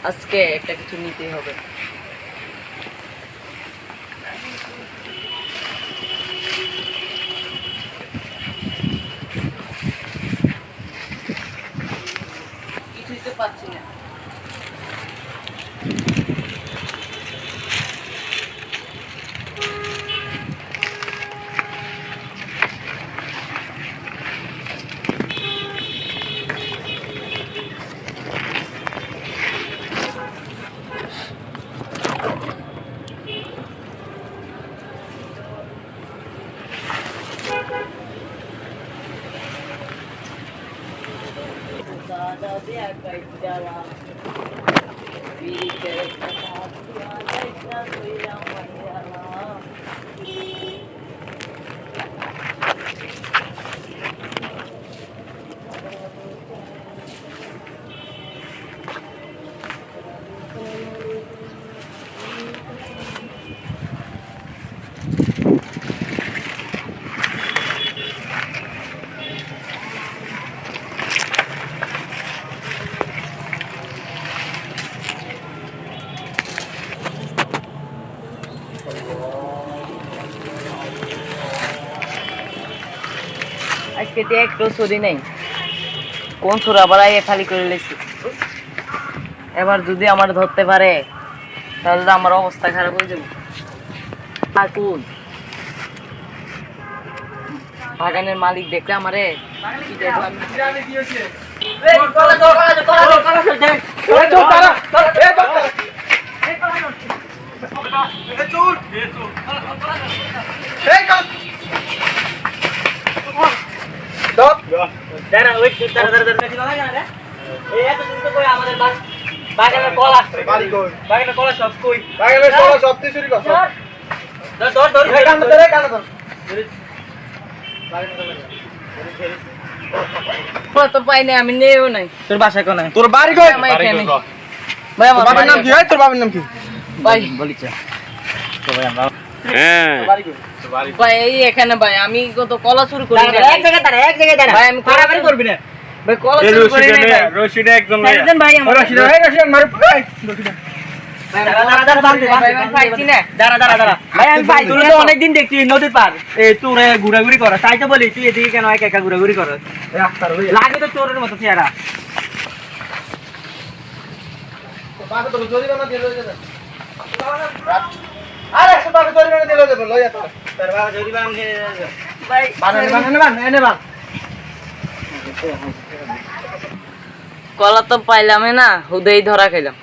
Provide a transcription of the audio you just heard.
আজকে একটা কিছু নিতেই হবে। কিছুই তো পাচ্ছি না। দাদা দিয়া গাইডালা বিরিতে একটা সাথিয়া গাইডা কইরা মাইয়ালা। আজকে তো একটু ছুরি নেই, কোন ছুরি আবার আইয়ে খালি করে লেছি। এবার যদি আমার ধরতে পারে তাহলে তো আমার অবস্থা খারাপ হয়ে যাবে। কোন বাগানের মালিক দেখলে আমারে বাগানের কলা সব কই বাগানের কলা সব তুই চুরি করছ। তো পাই নাই, আমি নেও নাই। তোর বাসায় কোন? তোর বাড়ি কই? ভাই আমার বাবার নাম কি? ভাই তোর বাবার নাম কি? ভাই বলিছে তো ভাই আমরা বাড়ি কই? ভাই এই এখানে ভাই আমি কত কলা চুরি করি না। এক জায়গায় দাঁড়া ভাই, আমি পারাপারি করবি না ভাই। কলা চুরি করি না ভাই। রশিদে একদম ভাই দেন ভাই, আমার রশিদে মার ভাই রশিদে অনেকদিন দেখছি নদীর পার তোরে ঘুরাঘুরি কর, তাই তো বলি তুই এদিকে কেন একা একা ঘুরাঘুরি কর? লাগে তো চোরের মতো চেহারা। কলা তো পাইলাম না, হুদেই ধরা খাইলাম।